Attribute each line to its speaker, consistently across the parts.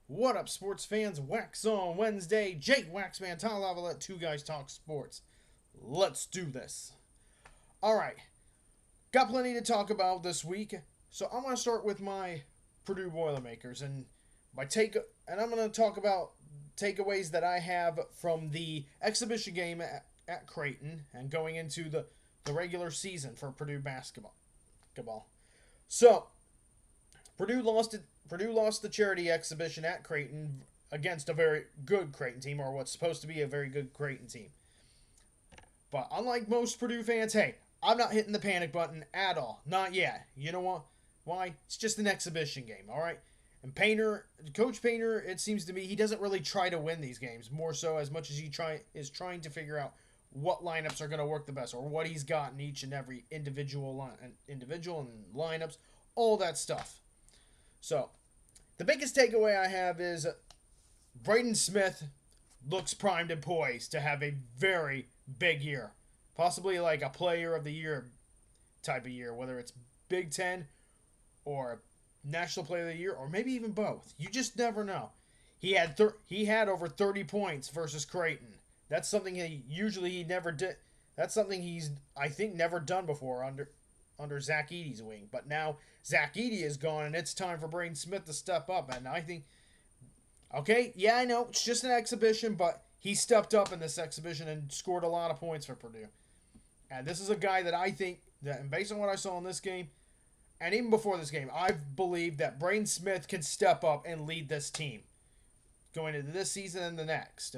Speaker 1: What up, sports fans? Waxon Wednesday. Jake Waxman, Tom Lavalette, two guys talk sports. Let's do this. All right, got plenty to talk about this week, so I'm gonna start with my Purdue Boilermakers and I'm gonna talk about takeaways that I have from the exhibition game at Creighton and going into the regular season for Purdue basketball. So Purdue lost the charity exhibition at Creighton against a very good Creighton team, or what's supposed to be a very good Creighton team. But unlike most Purdue fans, hey, I'm not hitting the panic button at all. Not yet. You know what? Why? It's just an exhibition game, all right? And Coach Painter, it seems to me, he doesn't really try to win these games, more so as much as he trying to figure out what lineups are going to work the best, or what he's got in each and every individual and lineups, all that stuff. So, the biggest takeaway I have is Braden Smith looks primed and poised to have a very big year. Possibly like a player of the year type of year, whether it's Big Ten or National Player of the Year, or maybe even both. You just never know. He had over 30 points versus Creighton. That's something he never did. That's something he's, I think, never done before under Zach Edey's wing. But now Zach Edey is gone, and it's time for Braden Smith to step up. And I think, okay, yeah, I know it's just an exhibition, but he stepped up in this exhibition and scored a lot of points for Purdue. And this is a guy that I think that, and based on what I saw in this game, and even before this game, I've believed that Braden Smith can step up and lead this team going into this season and the next.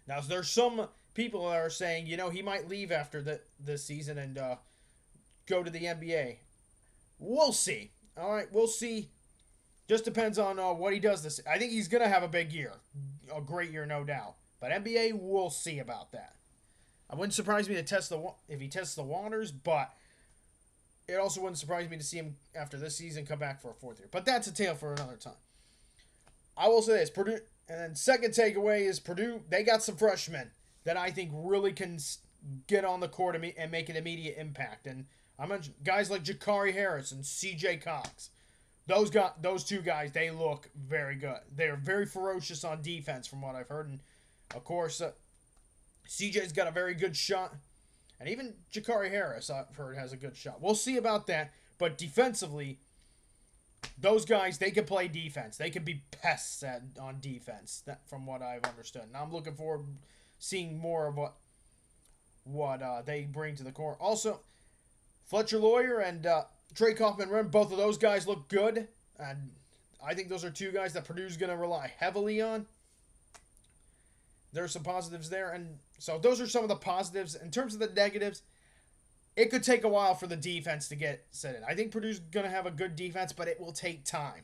Speaker 1: Now, there's some people that are saying, he might leave after this season and go to the NBA. We'll see. All right, we'll see. Just depends on what he does this. I think he's gonna have a big year, a great year, no doubt. But NBA, we'll see about that. It wouldn't surprise me if he tests the waters, but it also wouldn't surprise me to see him after this season come back for a fourth year. But that's a tale for another time. I will say this: Purdue, and then second takeaway is Purdue. They got some freshmen that I think really can get on the court and make an immediate impact. And I mentioned guys like Jakari Harris and C.J. Cox. Those two guys, they look very good. They're very ferocious on defense, from what I've heard. And of course, CJ's got a very good shot, and even Jakari Harris, I've heard, has a good shot. We'll see about that. But defensively, those guys, they can play defense. They can be pests on defense, from what I've understood. And I'm looking forward to seeing more of what they bring to the court. Also, Fletcher Lawyer and Trey Kaufman-Renn, both of those guys look good. And I think those are two guys that Purdue's going to rely heavily on. There's some positives there. And so those are some of the positives. In terms of the negatives, it could take a while for the defense to get set in. I think Purdue's going to have a good defense, but it will take time.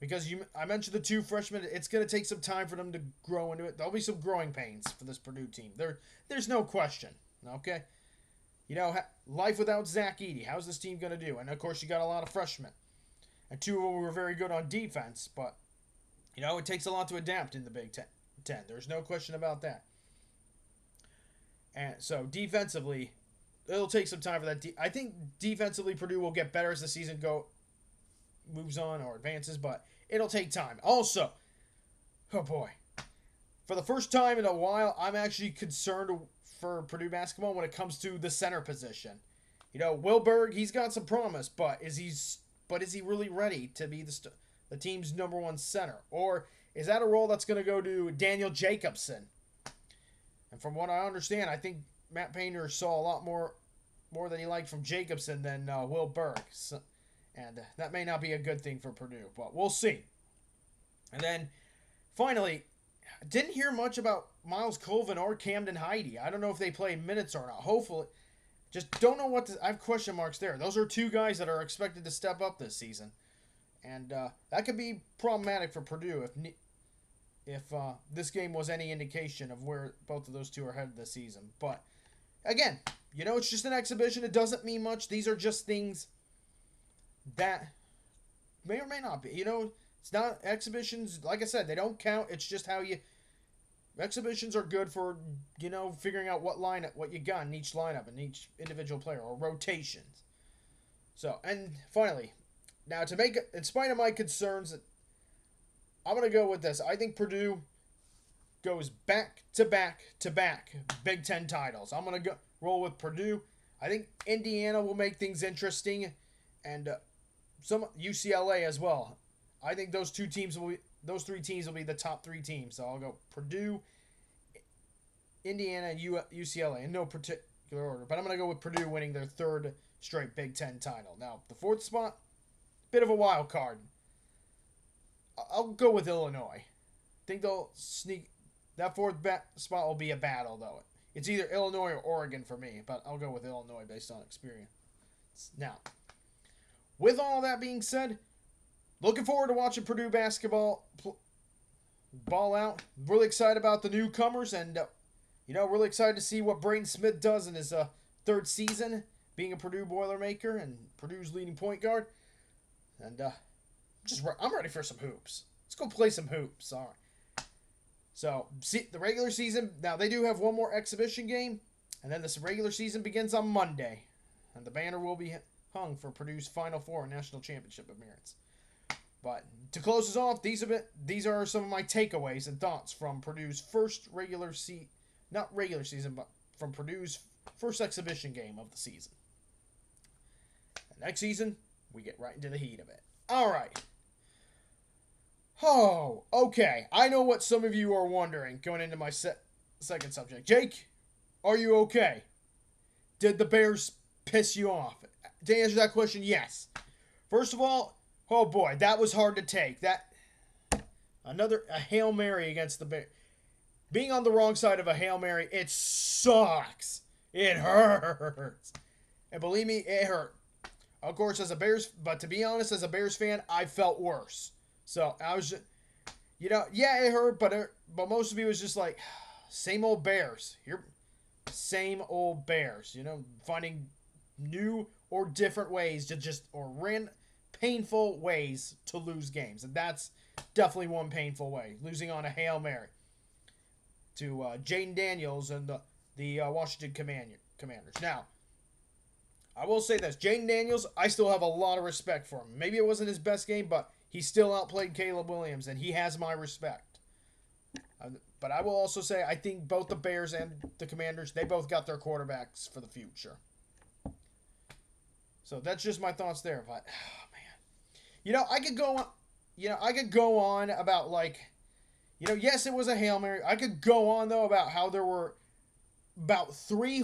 Speaker 1: Because I mentioned the two freshmen. It's going to take some time for them to grow into it. There'll be some growing pains for this Purdue team. There's no question. Okay? Life without Zach Edey. How's this team going to do? And, of course, you got a lot of freshmen. And two of them were very good on defense. But, it takes a lot to adapt in the Big Ten. There's no question about that. And so, defensively, it'll take some time for that. I think defensively, Purdue will get better as the season moves on or advances. But it'll take time. Also, oh boy. For the first time in a while, I'm actually concerned for Purdue basketball when it comes to the center position. Wilberg, he's got some promise, but is he really ready to be the team's number one center? Or is that a role that's going to go to Daniel Jacobson? And from what I understand, I think Matt Painter saw a lot more than he liked from Jacobson than Wilberg. So, and that may not be a good thing for Purdue, but we'll see. And then, finally, didn't hear much about Miles Colvin or Camden Heide. I don't know if they play minutes or not. Hopefully. Just don't know I have question marks there. Those are two guys that are expected to step up this season. And that could be problematic for Purdue if this game was any indication of where both of those two are headed this season. But, again, it's just an exhibition. It doesn't mean much. These are just things that may or may not be. It's not exhibitions. Like I said, they don't count. It's just how exhibitions are good for, figuring out what you got in each lineup and each individual player, or rotations. So, and finally, now in spite of my concerns I'm going to go with this. I think Purdue goes back to back to back Big Ten titles. I'm going to go roll with Purdue. I think Indiana will make things interesting, and some UCLA as well. I think those three teams will be the top three teams. So I'll go Purdue, Indiana, and UCLA in no particular order. But I'm going to go with Purdue winning their third straight Big Ten title. Now, the fourth spot, bit of a wild card. I'll go with Illinois. I think they'll sneak. That fourth spot will be a battle, though. It's either Illinois or Oregon for me, but I'll go with Illinois based on experience. Now, with all that being said, looking forward to watching Purdue basketball ball out. Really excited about the newcomers, and really excited to see what Braden Smith does in his third season, being a Purdue Boilermaker and Purdue's leading point guard. And I'm ready for some hoops. Let's go play some hoops. All right. So, see, the regular season, now they do have one more exhibition game, and then this regular season begins on Monday. And the banner will be hung for Purdue's Final Four National Championship appearance. But to close us off, these are some of my takeaways and thoughts from Purdue's first not regular season, but from Purdue's first exhibition game of the season. And next season, we get right into the heat of it. All right. Oh, okay. I know what some of you are wondering going into my second subject. Jake, are you okay? Did the Bears piss you off? To answer that question, yes. First of all, oh boy, that was hard to take. A Hail Mary against the Bears. Being on the wrong side of a Hail Mary, it sucks. It hurts. And believe me, it hurt. Of course, but to be honest, as a Bears fan, I felt worse. So I was just, yeah, it hurt, but most of it was just like, same old Bears. Same old Bears. Finding new or different ways painful ways to lose games, and that's definitely one painful way. Losing on a Hail Mary to Jaden Daniels and the Washington Commanders. Now, I will say this: Jaden Daniels, I still have a lot of respect for him. Maybe it wasn't his best game, but he still outplayed Caleb Williams, and he has my respect. But I will also say I think both the Bears and the Commanders, they both got their quarterbacks for the future. So that's just my thoughts there. But, oh, man. I could go on about, yes, it was a Hail Mary. I could go on, though, about how there were about three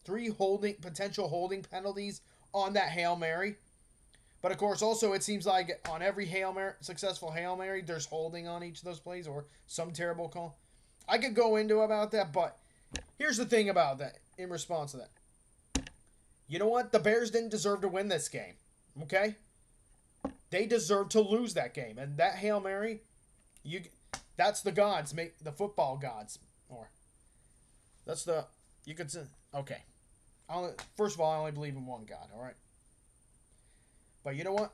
Speaker 1: potential holding penalties on that Hail Mary. But, of course, also it seems like on every successful Hail Mary, there's holding on each of those plays or some terrible call. I could go into about that, but here's the thing about that in response to that. You know what? The Bears didn't deserve to win this game, okay? They deserved to lose that game. And that Hail Mary, that's the gods, the football gods. You could say, okay. First of all, I only believe in one God, all right? But you know what?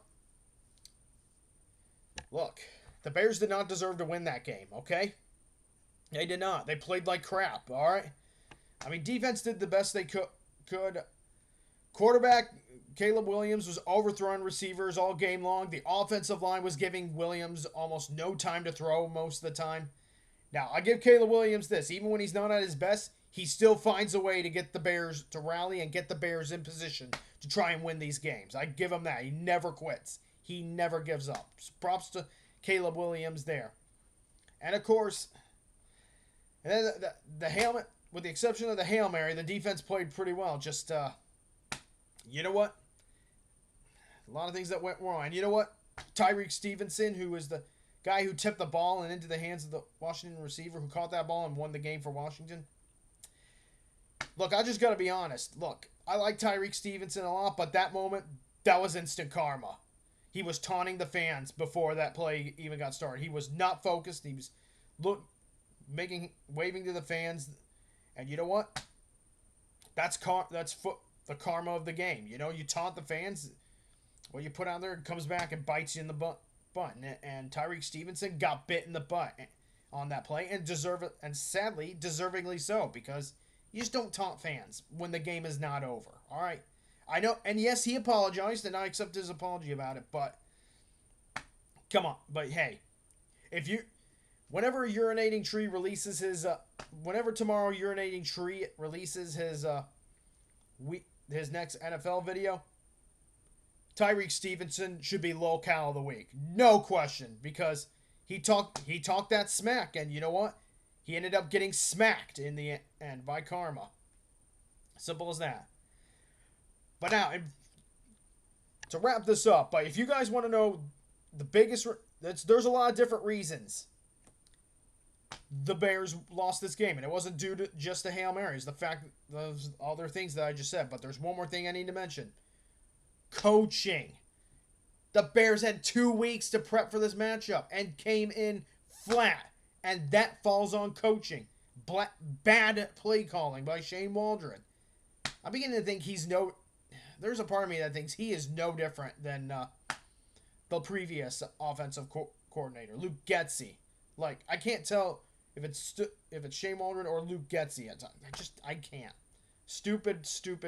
Speaker 1: Look, the Bears did not deserve to win that game, okay? They did not. They played like crap, all right? I mean, defense did the best they could. Quarterback Caleb Williams was overthrowing receivers all game long. The offensive line was giving Williams almost no time to throw most of the time. Now, I give Caleb Williams this. Even when he's not at his best, he still finds a way to get the Bears to rally and get the Bears in position to try and win these games. I give him that. He never quits. He never gives up. Props to Caleb Williams there. And, of course, and then the helmet, with the exception of the Hail Mary, the defense played pretty well. Just, you know what? A lot of things that went wrong. And you know what? Tyreek Stevenson, who was the guy who tipped the ball and into the hands of the Washington receiver who caught that ball and won the game for Washington. Look, I just got to be honest. Look, I like Tyreek Stevenson a lot, but that moment, that was instant karma. He was taunting the fans before that play even got started. He was not focused. He was waving to the fans. And you know what? That's the karma of the game. You taunt the fans. What you put out there, it comes back and bites you in the butt. And Tyreek Stevenson got bit in the butt on that play, and sadly, deservingly so, because you just don't taunt fans when the game is not over. All right, I know, and yes, he apologized, and I accept his apology about it. But come on, but hey, If you, whenever urinating tree releases his, whenever tomorrow urinating tree releases his next NFL video, Tyreek Stevenson should be locale of the week, no question, because he talked that smack, and you know what? He ended up getting smacked in the end by karma. Simple as that. But now, to wrap this up, but if you guys want to know the biggest, there's a lot of different reasons the Bears lost this game, and it wasn't due to just the Hail Marys, the fact, those other things that I just said, but there's one more thing I need to mention. Coaching. The Bears had 2 weeks to prep for this matchup and came in flat, and that falls on coaching. Bad play calling by Shane Waldron. I'm beginning to think there's a part of me that thinks he is no different than the previous offensive coordinator, Luke Getsy. Like, I can't tell if it's Shane Waldron or Luke Getsy at times. I can't. Stupid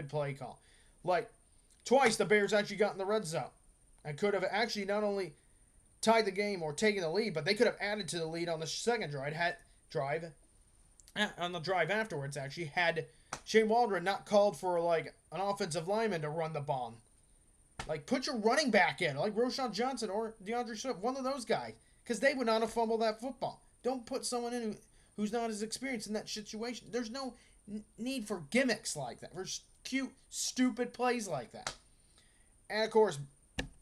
Speaker 1: play call. Like, twice the Bears actually got in the red zone and could have actually not only tied the game or taken the lead, but they could have added to the lead on the second drive. On the drive afterwards, actually, had Shane Waldron not called for, like, an offensive lineman to run the ball. Like, put your running back in, like Roschon Johnson or DeAndre Swift, one of those guys, because they would not have fumbled that football. Don't put someone in who's not as experienced in that situation. There's no need for gimmicks like that, for cute, stupid plays like that. And, of course,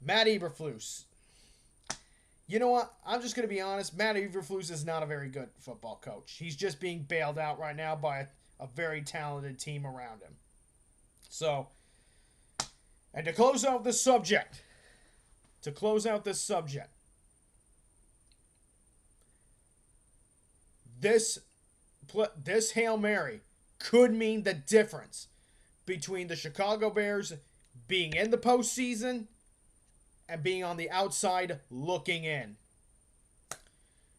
Speaker 1: Matt Eberflus. You know what? I'm just going to be honest. Matt Eberflus is not a very good football coach. He's just being bailed out right now by a very talented team around him. So, and to close out this subject, this Hail Mary could mean the difference between the Chicago Bears being in the postseason and being on the outside looking in.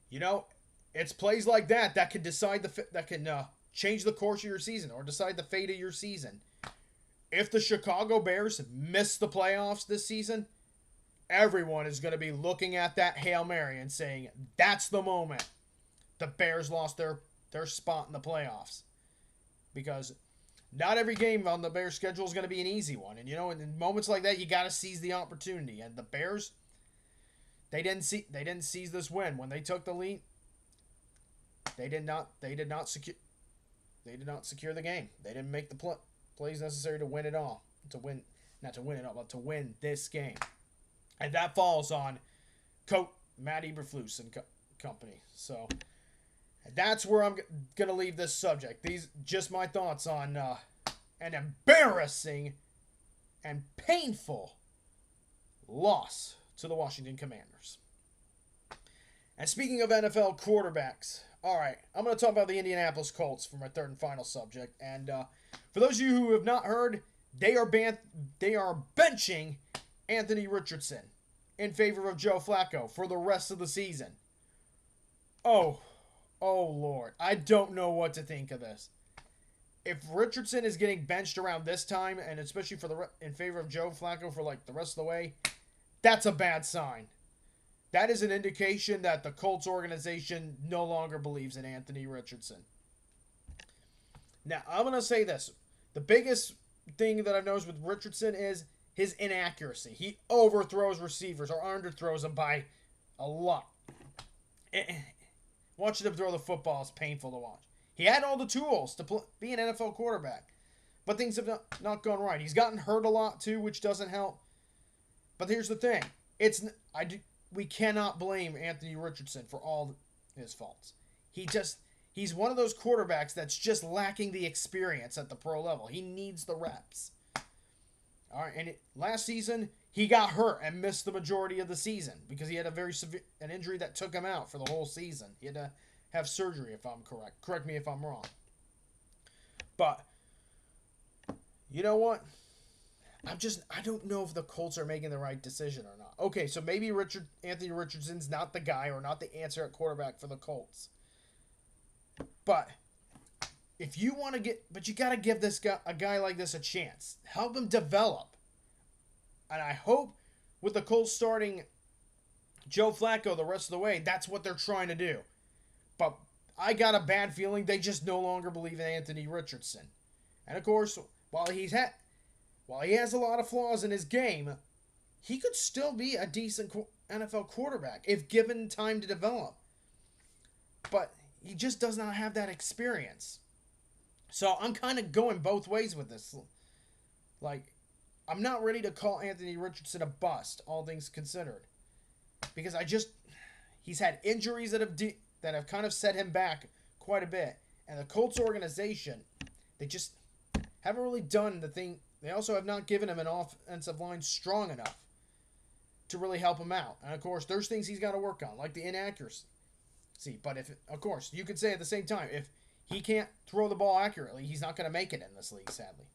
Speaker 1: You know, it's plays like that can decide change the course of your season or decide the fate of your season. If the Chicago Bears miss the playoffs this season, everyone is going to be looking at that Hail Mary and saying, that's the moment the Bears lost their spot in the playoffs. Because not every game on the Bears' schedule is going to be an easy one. And, you know, in moments like that, you got to seize the opportunity. And the Bears, they didn't seize this win. When they took the lead, they did not secure the game. They didn't make the plays necessary to win it all. Not to win it all, but to win this game. And that falls on Coach Matt Eberflus and company. So that's where I'm going to leave this subject. These just my thoughts on an embarrassing and painful loss to the Washington Commanders. And speaking of NFL quarterbacks, all right, I'm going to talk about the Indianapolis Colts for my third and final subject. And for those of you who have not heard, they are benching Anthony Richardson in favor of Joe Flacco for the rest of the season. Oh, Lord. I don't know what to think of this. If Richardson is getting benched around this time, and especially in favor of Joe Flacco for like the rest of the way, that's a bad sign. That is an indication that the Colts organization no longer believes in Anthony Richardson. Now, I'm going to say this. The biggest thing that I've noticed with Richardson is his inaccuracy. He overthrows receivers or underthrows them by a lot. Watching him throw the football is painful to watch. He had all the tools to be an NFL quarterback, but things have not gone right. He's gotten hurt a lot too, which doesn't help. But here's the thing. We cannot blame Anthony Richardson for all his faults. He's one of those quarterbacks that's just lacking the experience at the pro level. He needs the reps. All right, and last season, he got hurt and missed the majority of the season because he had a very severe an injury that took him out for the whole season. He had to have surgery, if I'm correct. Correct me if I'm wrong. But you know what? I don't know if the Colts are making the right decision or not. Okay, so maybe Anthony Richardson's not the guy or not the answer at quarterback for the Colts. But if you want to you got to give a guy like this a chance. Help him develop. And I hope with the Colts starting Joe Flacco the rest of the way, that's what they're trying to do. But I got a bad feeling they just no longer believe in Anthony Richardson. And of course, while he has a lot of flaws in his game, he could still be a decent NFL quarterback if given time to develop. But he just does not have that experience. So I'm kind of going both ways with this. Like, I'm not ready to call Anthony Richardson a bust, all things considered, because he's had injuries that have kind of set him back quite a bit, and the Colts organization, they just haven't really done the thing. They also have not given him an offensive line strong enough to really help him out, and of course, there's things he's got to work on, like the inaccuracy. But of course, you could say at the same time, if he can't throw the ball accurately, he's not going to make it in this league, sadly.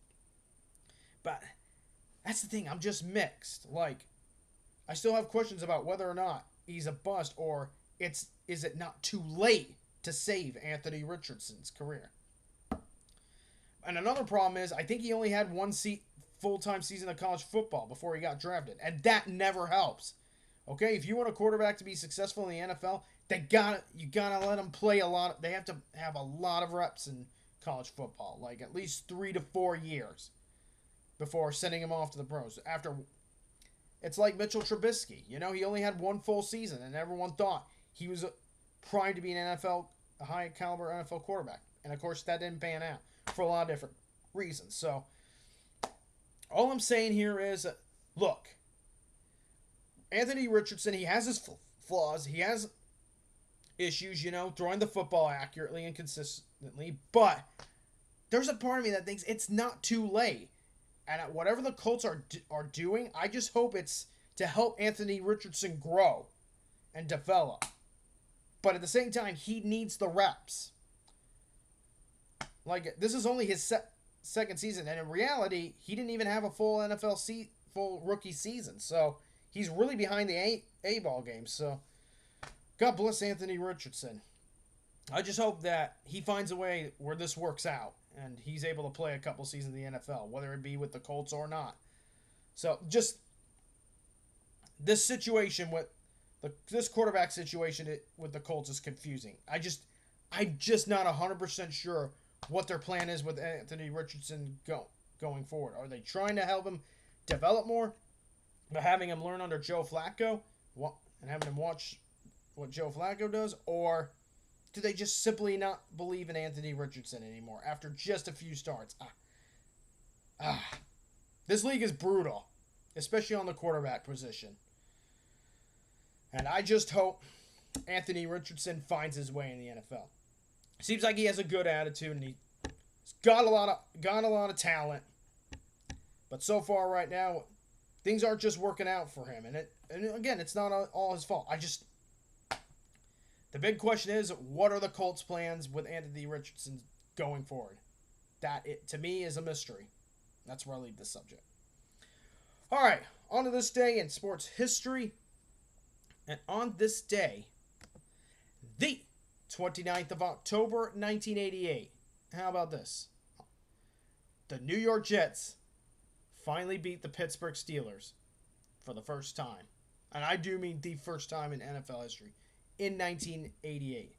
Speaker 1: But that's the thing. I'm just mixed. Like, I still have questions about whether or not he's a bust, or is it not too late to save Anthony Richardson's career? And another problem is, I think he only had one full-time season of college football before he got drafted, and that never helps. Okay, if you want a quarterback to be successful in the NFL, you gotta let them play a lot. They have to have a lot of reps in college football, like at least 3 to 4 years before sending him off to the pros. It's like Mitchell Trubisky. You know, he only had one full season, and everyone thought he was primed to be a high caliber NFL quarterback. And of course, that didn't pan out for a lot of different reasons. So, all I'm saying here is, look, Anthony Richardson, he has his flaws. He has issues, throwing the football accurately and consistently. But there's a part of me that thinks it's not too late. And whatever the Colts are doing, I just hope it's to help Anthony Richardson grow and develop. But at the same time, he needs the reps. Like, this is only his second season. And in reality, he didn't even have a full full rookie season. So, he's really behind the A-ball game. So, God bless Anthony Richardson. I just hope that he finds a way where this works out and he's able to play a couple seasons in the NFL, whether it be with the Colts or not. So, just this situation with this quarterback situation with the Colts is confusing. I'm just not 100% sure what their plan is with Anthony Richardson going forward. Are they trying to help him develop more by having him learn under Joe Flacco and having him watch what Joe Flacco does, or do they just simply not believe in Anthony Richardson anymore after just a few starts? This league is brutal, especially on the quarterback position. And I just hope Anthony Richardson finds his way in the NFL. Seems like he has a good attitude and he's got a lot of talent. But so far right now, things aren't just working out for him. And again, it's not all his fault. The big question is, what are the Colts' plans with Anthony Richardson going forward? To me, is a mystery. That's where I'll leave this subject. All right, on to this day in sports history. And on this day, the 29th of October, 1988. How about this? The New York Jets finally beat the Pittsburgh Steelers for the first time. And I do mean the first time in NFL history. In 1988.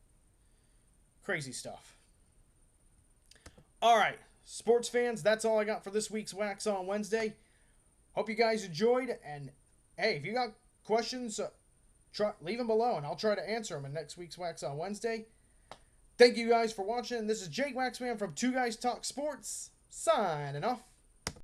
Speaker 1: Crazy stuff. All right, sports fans, that's all I got for this week's Waxon Wednesday. Hope you guys enjoyed. And hey, if you got questions, leave them below and I'll try to answer them in next week's Waxon Wednesday. Thank you guys for watching. This is Jake Waxman from Two Guys Talk Sports, signing off.